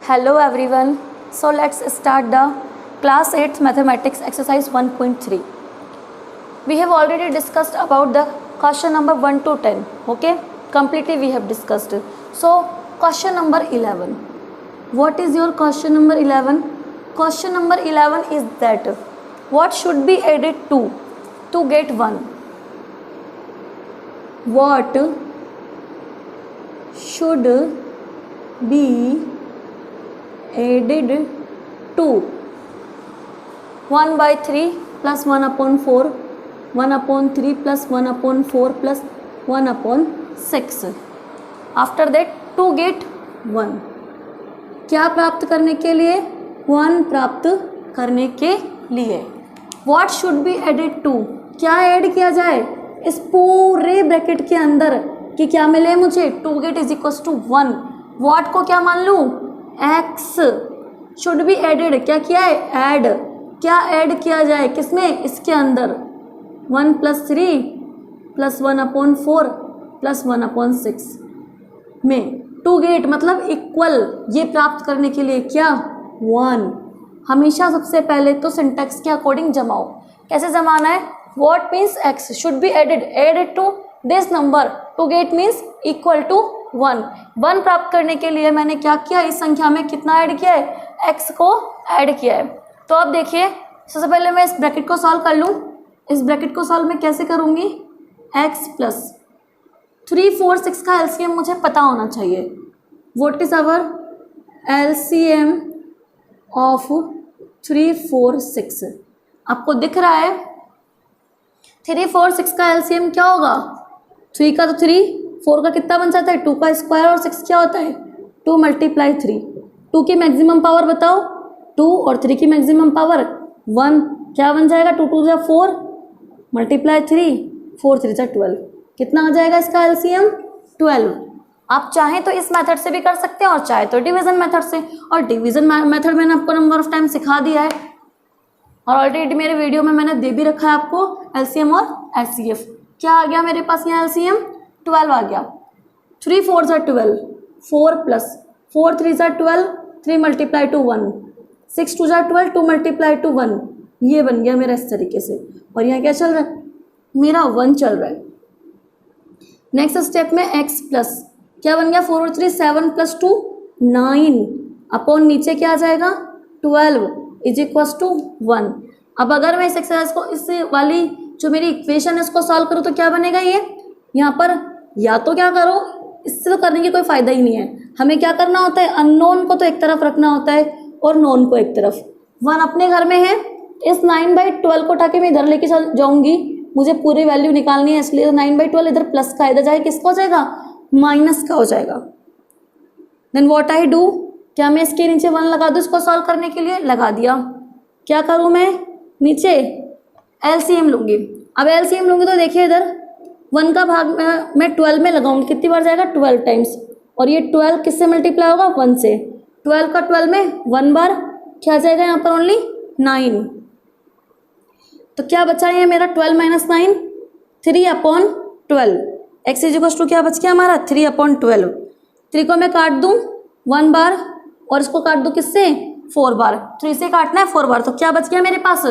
Hello everyone. So let's start the class 8 mathematics exercise 1.3. We have already discussed about the question number 1 to 10. Okay? Completely we have discussed. So question number 11. What is your question number 11? Question number 11 is that what should be added to get 1? What should be added to 1 by 3 plus 1 upon 4, 1 upon 3 plus 1 upon 4 plus 1 upon 6. After that to get 1. क्या प्राप्त करने के लिए? 1 प्राप्त करने के लिए. What should be added to? क्या ऐड किया जाए इस पूरे ब्रैकेट के अंदर कि क्या मिले मुझे? To get is equal to 1. What को क्या मान लूँ? एक्स. शुड बी एडेड, क्या किया है? ऐड. क्या ऐड किया जाए किसमें? इसके अंदर 1 plus 3 plus 1 upon 4 plus 1 upon 6 में. टू गेट मतलब इक्वल, ये प्राप्त करने के लिए क्या? 1. हमेशा सबसे पहले तो सिंटैक्स के अकॉर्डिंग जमाओ. कैसे जमाना है? What means x should be added to this number. To get means equal to 1. 1 प्राप्त करने के लिए मैंने क्या किया? इस संख्या में कितना ऐड किया है? x को ऐड किया है. तो अब देखिए, सबसे पहले मैं इस ब्रैकेट को सॉल्व कर लूँ. इस ब्रैकेट को सॉल्व मैं कैसे करूँगी? x प्लस 3 4 6 का एलसीएम मुझे पता होना चाहिए. What is our LCM of 3 4 6? आपको दिख रहा है 3 4 6 का एलसीएम क्या होगा? 3 का तो 3, 4 का कितना बन जाता है? 2 का स्क्वायर और 6 क्या होता है? 2 मल्टीप्लाई 3. 2 की मैक्सिमम पावर बताओ. 2 और 3 की मैक्सिमम पावर 1. क्या बन जाएगा? 2 2 जा 4 मल्टीप्लाई 3, 4 3 जा 12. कितना आ जाएगा इसका एलसीएम? 12. आप चाहें तो इस मेथड से भी कर सकते हैं और चाहे तो डिवीजन मेथड से. और डिवीजन मेथड मैंने आपको नंबर ऑफ टाइम सिखा दिया है और ऑलरेडी मेरे वीडियो में मैंने दे भी रखा है आपको एलसीएम और एचसीएफ. क्या आ गया मेरे पास यहाँ एलसीएम? 12 आ गया. 3 4 जा 12, 4 प्लस 4 3 जा 12, 3 मल्टीप्लाई टू 1, 6 2 जा 12, 2 मल्टीप्लाई टू 1. ये बन गया मेरा इस तरीके से. और यहाँ क्या चल रहा है? मेरा 1 चल रहा है. नेक्स्ट स्टेप में x प्लस क्या बन गया? 4 और 3 7 प्लस 2 9 अपॉन नीचे क्या आ जाएगा? 12 इज इक्वल टू 1. अब अगर मैं इस एक्सरसाइज को इस वाली जो मेरी इक्वेशन है इसको सॉल्व करूँ तो क्या बनेगा? ये यहाँ पर या तो क्या करो, इससे तो करने की कोई फायदा ही नहीं है. हमें क्या करना होता है? अननोन को तो एक तरफ रखना होता है और नोन को एक तरफ. 1 अपने घर में है. इस 9/12 को उठा के मैं इधर लेके जाऊंगी. मुझे पूरी वैल्यू निकालनी है, इसलिए 9/12 इधर प्लस का, इधर जाए किसका हो जाएगा? माइनस का हो जाएगा. Then what I do? क्या मैं इसके नीचे 1 लगा दूँ इसको सॉल्व करने के लिए? लगा दिया. क्या करूँ मैं? नीचे एलसीएम लूँगी. अब एलसीएम लूँगी तो देखिए इधर 1 का भाग मैं 12 में लगाऊंगी. कितनी बार जाएगा? 12 टाइम्स. और ये 12 किससे मल्टीप्लाई होगा? 1 से. 12 का 12 में 1 बार क्या जाएगा यहाँ पर? ओनली 9. तो क्या बचा है मेरा? 12 minus 9, 3 upon 12. X is equal to क्या बच गया हमारा? 3 अपॉन 12. 3 को मैं काट दूँ 1 बार और इसको काट दूँ किससे? 4 बार. 3 से काटना है 4 बार. तो क्या बच गया मेरे पास?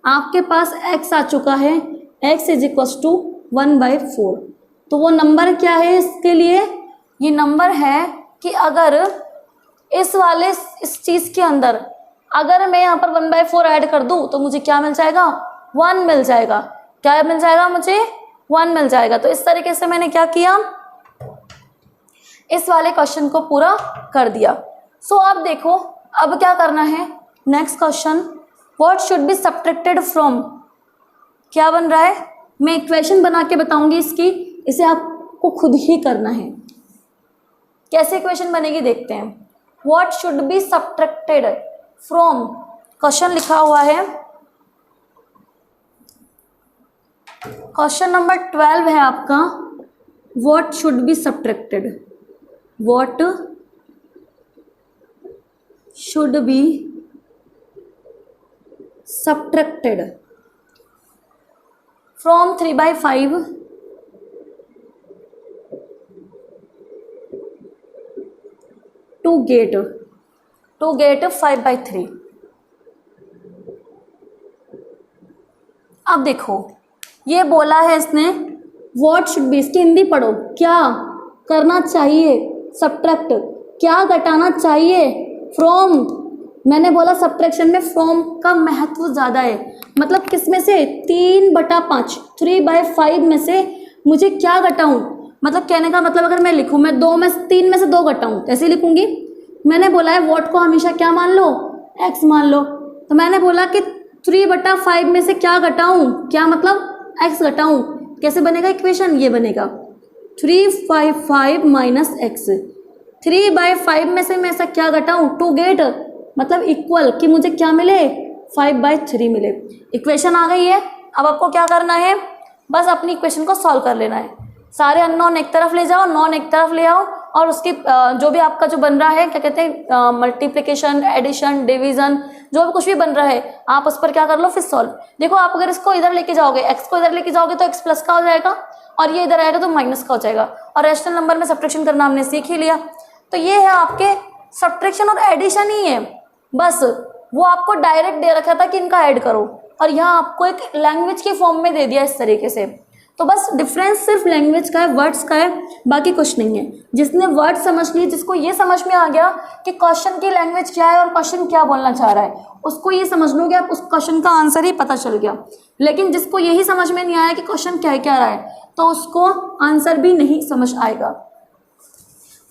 आपके पास x आ चुका है. x is equal to 1/4. तो वो नंबर क्या है इसके लिए? ये नंबर है कि अगर इस चीज़ के अंदर अगर मैं यहाँ पर 1/4 ऐड कर दूँ तो मुझे क्या मिल जाएगा? 1 मिल जाएगा. क्या मिल जाएगा मुझे? 1 मिल जाएगा. तो इस तरीके से मैंने क्या किया? इस वाले क्वेश्चन को पूरा कर दिया. सो अब देखो अब क्या करना है. Next question, what should be subtracted from. क्या बन रहा है? मैं इक्वेशन बना के बताऊंगी इसकी, इसे आपको खुद ही करना है. कैसे इक्वेशन बनेगी देखते हैं. What should be subtracted from, question लिखा हुआ है, क्वेश्चन नंबर 12 है आपका. What should be subtracted. What should be subtracted from 3/5 to get to get 5/3। अब देखो ये बोला है इसने व्हाट शुड बी, इसकी हिंदी पढ़ो, क्या करना चाहिए, सब्ट्रैक्ट, क्या घटाना चाहिए, फ्रॉम। मैंने बोला सब्ट्रैक्शन में फ्रॉम का महत्व ज़्यादा है, मतलब किस में से, 3/5, 3/5 में से मुझे क्या घटाऊं, मतलब कहने का मतलब अगर मैं लिखूं, मैं 3 में से 2 घटाऊं, कैसे लिखूंगी। मैंने बोला है व्हाट को हमेशा क्या मान लो, x मान लो, तो मैंने बोला कि 3/5 में से क्या घटाऊं, क्या मतलब x घटाऊं, कैसे बनेगा इक्वेशन, ये बनेगा 3/5 माइनस x। 3/5 में से मैं ऐसा क्या घटाऊं, टू गेट मतलब इक्वल कि मुझे क्या मिले, 5/3 मिले। इक्वेशन आ गई है। अब आपको क्या करना है, बस अपनी इक्वेशन को सॉल्व कर लेना है। सारे अननोन एक तरफ ले जाओ, नॉन एक तरफ ले आओ, और उसकी जो भी आपका जो बन रहा है, क्या कहते हैं, मल्टीप्लिकेशन, एडिशन, डिवीजन, जो भी कुछ भी बन रहा है आप उस पर क्या कर लो, फिर सॉल्व। देखो आप अगर इसको इधर लेके जाओगे, x को इधर लेके जाओगे तो x प्लस का हो जाएगा, और ये इधर आएगा तो माइनस का हो जाएगा। और रैशनल नंबर में सब्ट्रैक्शन करना हमने सीख ही लिया। तो ये है आपके सब्ट्रैक्शन और एडिशन ही है, बस वो आपको डायरेक्ट दे रखा था कि इनका ऐड करो, और यहाँ आपको एक लैंग्वेज के फॉर्म में दे दिया इस तरीके से। तो बस डिफरेंस सिर्फ लैंग्वेज का है, वर्ड्स का है, बाकी कुछ नहीं है। जिसने वर्ड समझ लिए, जिसको ये समझ में आ गया कि क्वेश्चन की लैंग्वेज क्या है और क्वेश्चन क्या बोलना चाह रहा है, उसको ये समझ लो कि आप उस क्वेश्चन का आंसर ही पता चल गया। लेकिन जिसको यही समझ में नहीं आया कि क्वेश्चन क्या क्या रहा है, तो उसको आंसर भी नहीं समझ आएगा।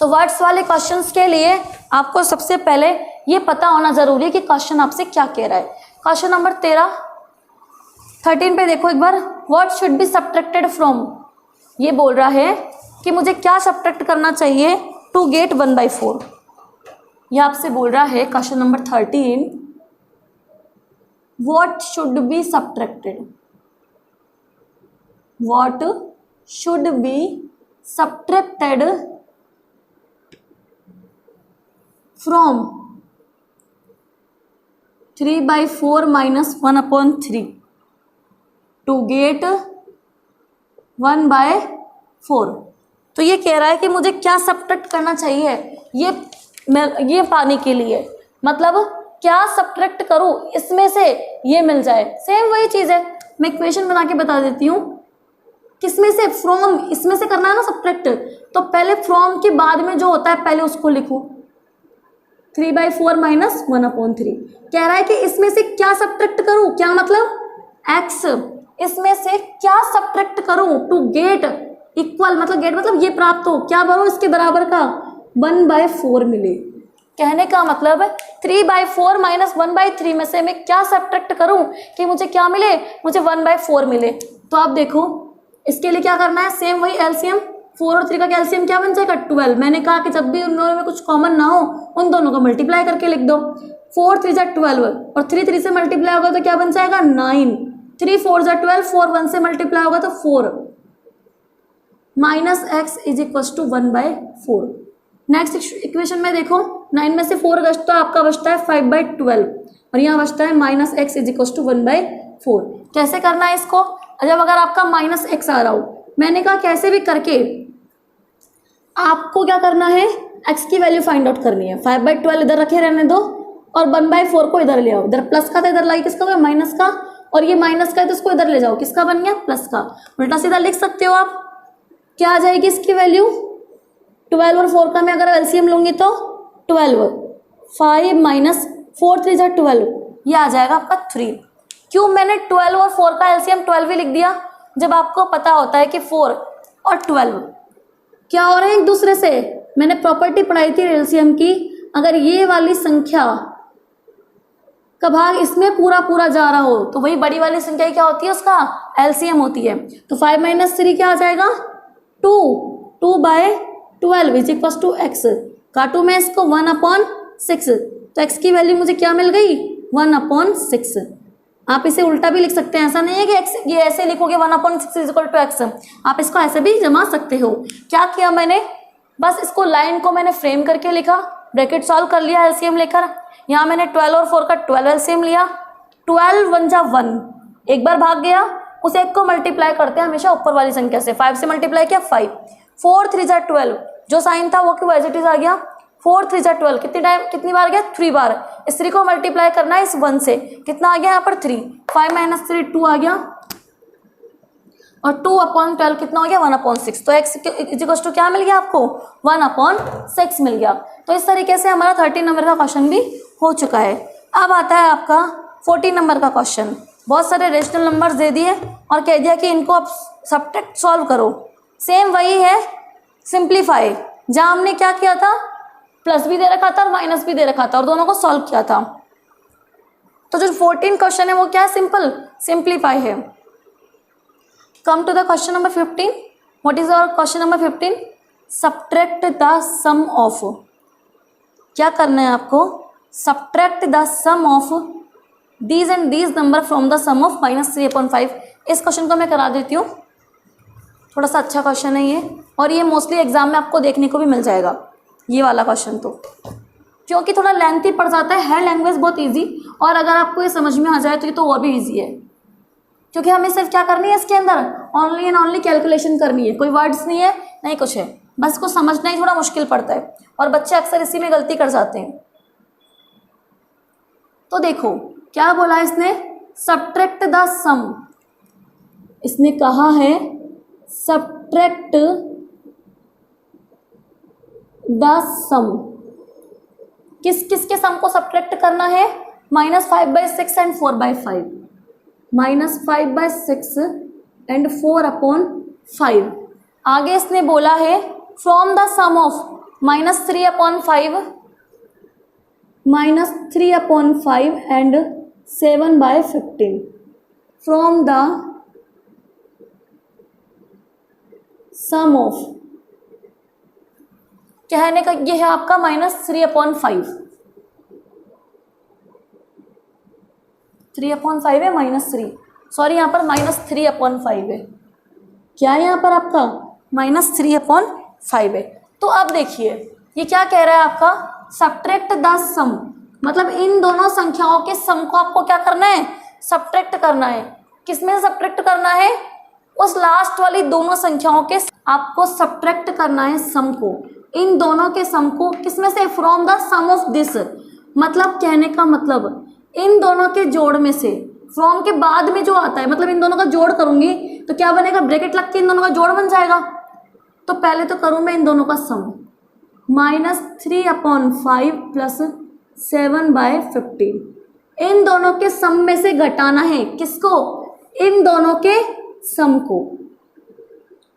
तो वर्ड्स वाले क्वेश्चंस के लिए आपको सबसे पहले ये पता होना जरूरी है कि क्वेश्चन आपसे क्या कह रहा है। क्वेश्चन नंबर 13 पे देखो एक बार, what should be subtracted from. ये बोल रहा है कि मुझे क्या सब्ट्रैक्ट करना चाहिए टू गेट 1/4। ये आपसे बोल रहा है question number 13, what should be subtracted, what should be subtracted from 3/4 minus 1/3 to get 1/4। तो ये कह रहा है कि मुझे क्या सब्ट्रैक्ट करना चाहिए ये पाने के लिए, मतलब क्या सब्ट्रैक्ट करूं इसमें से ये मिल जाए। सेम वही चीज़ है, मैं इक्वेशन बना के बता देती हूँ। किसमें से, फ्रॉम, इसमें से करना है ना सब्ट्रैक्ट, तो पहले फ्रॉम के बाद में जो होता है पहले उसको लिखो, 3/4 माइनस 1/3। कह रहा है कि इसमें से क्या सब्ट्रैक्ट करूं, क्या मतलब x, इसमें से क्या सब्ट्रैक्ट करूं टू गेट इक्वल, मतलब गेट मतलब ये प्राप्त हो, क्या बनो इसके बराबर का 1/4 मिले। कहने का मतलब 3/4 माइनस 1/3 में से मैं क्या सब्ट्रैक्ट करूं कि मुझे क्या मिले, मुझे 1/4 मिले। तो आप देखो इसके लिए क्या करना है, सेम वही एलसीएम, 4 और 3 का कैल्शियम क्या बन जाएगा 12। मैंने कहा कि जब भी उन दोनों में कुछ कॉमन ना हो उन दोनों को मल्टीप्लाई करके लिख दो। 4 3 जा 12 और 3 3 से मल्टीप्लाई होगा तो क्या बन जाएगा 9। 3 4 जा 12, 4 1 से मल्टीप्लाई होगा तो 4 minus x is equal to 1/4। Next equation में देखो 9 में से 4 बचता है, आपका बचता है 5/12 और यहाँ बचता है minus x is equal to 1/4। कैसे करना है इसको, जब अगर आपका माइनस एक्स आ रहा हो, मैंने कहा कैसे भी करके आपको क्या करना है, x की वैल्यू फाइंड आउट करनी है। 5/12 इधर रखे रहने दो और 1/4 को इधर ले आओ। इधर प्लस का था, इधर लाई किसका, माइनस का, और ये माइनस का है तो इसको इधर ले जाओ, किसका बन गया प्लस का। उल्टा सीधा लिख सकते हो आप, क्या आ जाएगी इसकी वैल्यू 12 और 4 का मैं अगर एलसीएम लूंगी तो 12, 5 माइनस 4 3 जा 12, ये आ जाएगा आपका 3। क्यों मैंने 12 और 4 का एलसीएम 12 ही लिख दिया, जब आपको पता होता है कि 4 और 12 क्या हो रहे हैं एक दूसरे से। मैंने प्रॉपर्टी पढ़ाई थी एलसीएम की, अगर ये वाली संख्या का भाग इसमें पूरा पूरा जा रहा हो तो वही बड़ी वाली संख्या क्या होती है, उसका एलसीएम होती है। तो 5 माइनस 3 क्या आ जाएगा 2, 2/12 इज इक्वल टू एक्स। काटू मैं इसको 1/6, तो एक्स की वैल्यू मुझे क्या मिल गई 1/6। आप इसे उल्टा भी लिख सकते हैं, ऐसा नहीं है कि एक्स ये ऐसे लिखोगे 1/6 इज इक्वल टू एक्स, आप इसको ऐसे भी जमा सकते हो। क्या किया मैंने, बस इसको लाइन को मैंने फ्रेम करके लिखा, ब्रैकेट सॉल्व कर लिया एलसीएम लेकर। यहाँ मैंने 12 और 4 का 12 एलसीएम लिया, 12 1 जा 1, एक बार भाग गया, उस एक को मल्टीप्लाई करते हैं हमेशा ऊपर वाली संख्या से। 5 से मल्टीप्लाई किया 5, 4 3 जा 12, जो साइन था वो क्यों एज इट इज आ गया, 4 3 जा 12, कितनी बार गया 3 बार। इस 3 को मल्टीप्लाई करना है इस 1 से, कितना आ गया यहाँ पर 3, 5 - 3 2 आ गया, और 2/12 कितना हो गया 1/6। तो x इक्वल्स टू क्या मिल गया आपको 1/6 मिल गया। तो इस तरीके से हमारा 13 नंबर का क्वेश्चन भी हो चुका है। अब आता है आपका 14 नंबर का क्वेश्चन। बहुत सारे रेशनल नंबर्स दे दिए और कह दिया कि इनको आप सब्ट्रैक्ट सॉल्व करो। सेम वही है सिंप्लीफाई, जहाँ हमने क्या किया था, प्लस भी दे रखा था और माइनस भी दे रखा था और दोनों को सॉल्व किया था। तो जो 14 क्वेश्चन है वो क्या है, सिंपल सिंप्लीफाई है। Come to the question number 15। What is our question number 15? Subtract the sum of, क्या करना है आपको, subtract the sum of these and these number from the sum of -3/5। इस क्वेश्चन को मैं करा देती हूँ, थोड़ा सा अच्छा क्वेश्चन है ये, और ये मोस्टली एग्जाम में आपको देखने को भी मिल जाएगा ये वाला क्वेश्चन, तो क्योंकि थोड़ा लेंथी पड़ जाता है लैंग्वेज बहुत इजी, और अगर आपको ये समझ में आ जाए तो ये तो और भी इजी है, क्योंकि हमें सिर्फ क्या करनी है इसके अंदर, ओनली एंड ओनली कैलकुलेशन करनी है, कोई वर्ड्स नहीं है नहीं कुछ है, बस को समझना ही थोड़ा मुश्किल पड़ता है और बच्चे अक्सर इसी में गलती कर जाते हैं। तो देखो क्या बोला इसने, सब्ट्रैक्ट द सम, इसने कहा है सब्ट्रैक्ट द सम, किस किस के सम को सब्ट्रैक्ट करना है, -5/6 एंड 4/5, -5/6 एंड 4/5। आगे इसने बोला है from the sum of -3/5, -3/5 and 7/15, from the sum of, कहने का ये है आपका -3/5, 3/5 है -3, सॉरी यहाँ पर -3/5 है, क्या है यहाँ पर आपका -3/5 है। तो अब देखिए ये क्या कह रहा है आपका, सब्ट्रैक्ट द सम, मतलब इन दोनों संख्याओं के सम को आपको क्या करना है, सब्ट्रैक्ट करना है। किसमें से सब्ट्रैक्ट करना है, उस लास्ट वाली दोनों संख्याओं के आपको सब्ट्रैक्ट करना है सम को, इन दोनों के सम को किसमें से, from the sum of this, मतलब कहने का मतलब इन दोनों के जोड़ में से, फ्रॉम के बाद में जो आता है, मतलब इन दोनों का जोड़ करूंगी तो क्या बनेगा, ब्रैकेट लग के इन दोनों का जोड़ बन जाएगा। तो पहले तो करूं मैं इन दोनों का सम, -3/5 प्लस 7/15, इन दोनों के सम में से घटाना है किसको, इन दोनों के सम को,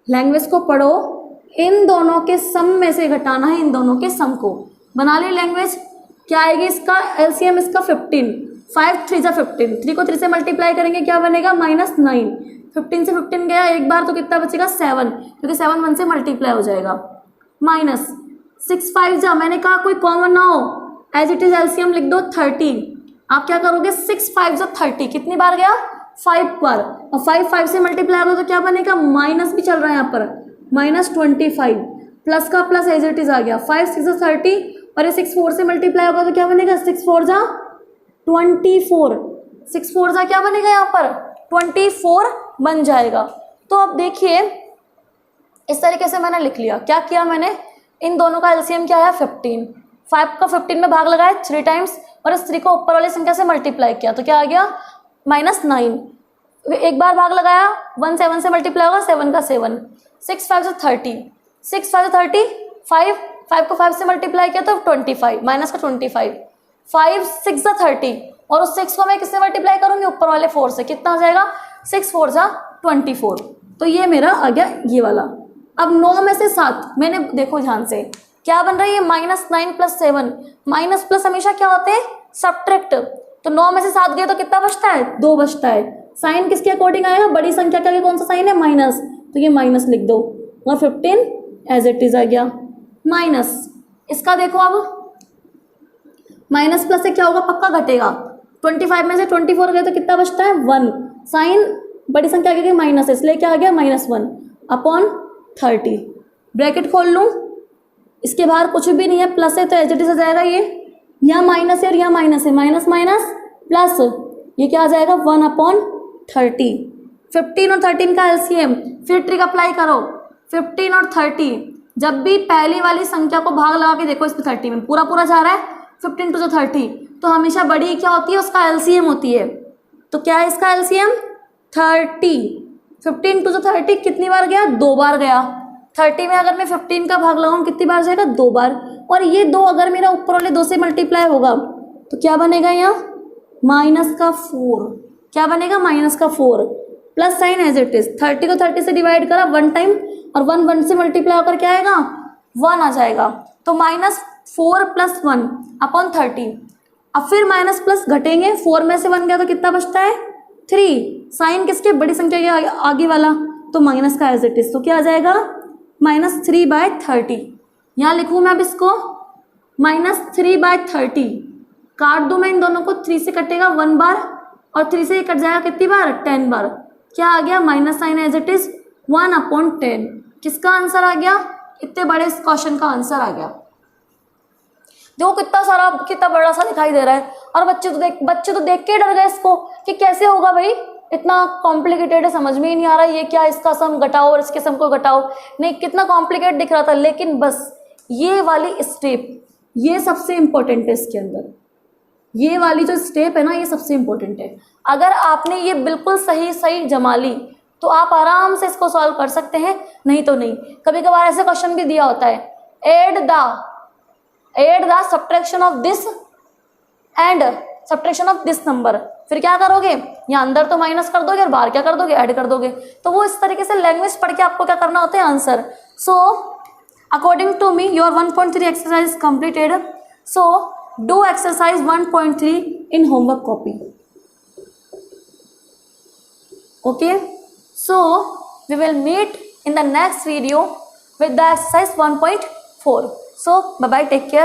लैंग्वेज को पढ़ो, इन दोनों के सम में से घटाना है इन दोनों के सम को। बना ली लैंग्वेज, क्या आएगी इसका एलसीएम, इसका 15, 5 3 जा 15, 3 को 3 से मल्टीप्लाई करेंगे क्या बनेगा -9, 15 से 15 गया एक बार तो कितना बचेगा 7, क्योंकि 7 1 से मल्टीप्लाई हो जाएगा, -6 5 जा, मैंने कहा कोई कॉमन ना हो, एज इट इज एलसीएम लिख दो 30। आप क्या करोगे 6 5 जा 30, कितनी बार गया 5 बार, और 5 5 से मल्टीप्लाई करो तो क्या बनेगा, माइनस भी चल रहा है यहाँ पर -25, प्लस का प्लस एज इट इज आ गया, 5 6 जा 30, और ये 6 4 से मल्टीप्लाई होगा तो क्या बनेगा 6 4 जा 24, 6 4 जा क्या बनेगा यहाँ पर 24 बन जाएगा। तो अब देखिए इस तरीके से मैंने लिख लिया, क्या किया मैंने, इन दोनों का एलसीएम क्या है 15, 5 का 15 में भाग लगाया 3 टाइम्स और इस 3 को ऊपर वाली संख्या से मल्टीप्लाई किया तो क्या आ गया -9, एक बार भाग लगाया 1 7 से मल्टीप्लाई होगा 7 का 7, 6 5 से 30, 6 5 से 30, 5 को 5 से मल्टीप्लाई किया तो 25, माइनस का 25, 5 6 से 30 और उस 6 को मैं किससे मल्टीप्लाई करूंगी, ऊपर वाले 4 से, कितना आ जाएगा 6 4 जा 24। तो ये मेरा आ गया ये वाला। अब 9 में से 7 मैंने, देखो ध्यान से क्या बन रही है -9 + 7, माइनस प्लस हमेशा क्या होते हैं सब्ट्रैक्ट, तो 9 में से 7 गए तो कितना बचता है 2 बचता है, साइन किसके अकॉर्डिंग आएगा, बड़ी संख्या का कौन सा साइन है माइनस, तो ये माइनस लिख दो और 15 एज इट इज आ गया माइनस। इसका देखो अब माइनस प्लस से क्या होगा, पक्का घटेगा, 25 में से 24 गए तो कितना बचता है 1, साइन बड़ी संख्या के माइनस है इसलिए क्या आ गया -1/30, ब्रैकेट खोल लूँ, इसके बाहर कुछ भी नहीं है, प्लस है तो एज इट इज आ जाएगा, ये यहाँ माइनस है और यहाँ माइनस है, माइनस माइनस प्लस, ये क्या आ जाएगा 1/30। 15 और 13 का एलसीएम, फिर ट्रिक अप्लाई करो, 15 और 30, जब भी पहली वाली संख्या को भाग लगा के देखो, इसमें 30 में पूरा पूरा जा रहा है, 15 टू 30, तो हमेशा बड़ी क्या होती है, उसका एलसीएम होती है। तो क्या है इसका एलसीएम? 30। 15 टू 30 कितनी बार गया? 2 बार गया। 30 में अगर मैं 15 का भाग लगाऊं कितनी बार जाएगा? 2 बार। और ये 2 अगर मेरा ऊपर वाले 2 से मल्टीप्लाई होगा तो क्या बनेगा यहाँ? -4। क्या बनेगा? -4 plus sign as it is. 30 को 30 से डिवाइड करा 1 टाइम और 1 से मल्टीप्लाई होकर क्या आएगा? 1 आ जाएगा। तो -4 + 1 अपॉन 30। अब फिर माइनस प्लस घटेंगे, 4 में से 1 गया तो कितना बचता है? 3। साइन किसके? बड़ी संख्या के आगे वाला, तो माइनस का एज इट इज, तो क्या आ जाएगा? -3/30। यहाँ लिखूँ मैं अब इसको -3/30। काट दूँ मैं इन दोनों को, 3 से कटेगा 1 बार और 3 से कट जाएगा कितनी बार? 10 बार। क्या आ गया? Minus sign as it is 1/10। किसका आंसर आ गया? इतने बड़े इस क्वेश्चन का आंसर आ गया। देखो कितना बड़ा सा दिखाई दे रहा है, और बच्चे तो देख के डर गए इसको कि कैसे होगा भाई, इतना कॉम्प्लिकेटेड है, समझ में ही नहीं आ रहा ये क्या, इसका सम घटाओ और इसके सम को घटाओ। नहीं, कितना कॉम्प्लिकेट दिख रहा था, लेकिन बस ये वाली स्टेप ये सबसे इम्पोर्टेंट है इसके अंदर। ये वाली जो स्टेप है ना, ये सबसे इम्पोर्टेंट है। अगर आपने ये बिल्कुल सही जमा ली तो आप आराम से इसको सॉल्व कर सकते हैं, नहीं तो नहीं। कभी कभार ऐसे क्वेश्चन भी दिया होता है, add the subtraction of this and subtraction of this number. फिर क्या करोगे? यहाँ अंदर तो माइनस कर दोगे और बाहर क्या कर दोगे? ऐड कर दोगे। तो वो इस तरीके से लैंग्वेज पढ़ के आपको क्या करना होता है? Answer. So according to me your 1.3 exercise completed. So do exercise 1.3 in homework copy. Okay, so we will meet in the next video with the exercise 1.4. So bye bye, take care.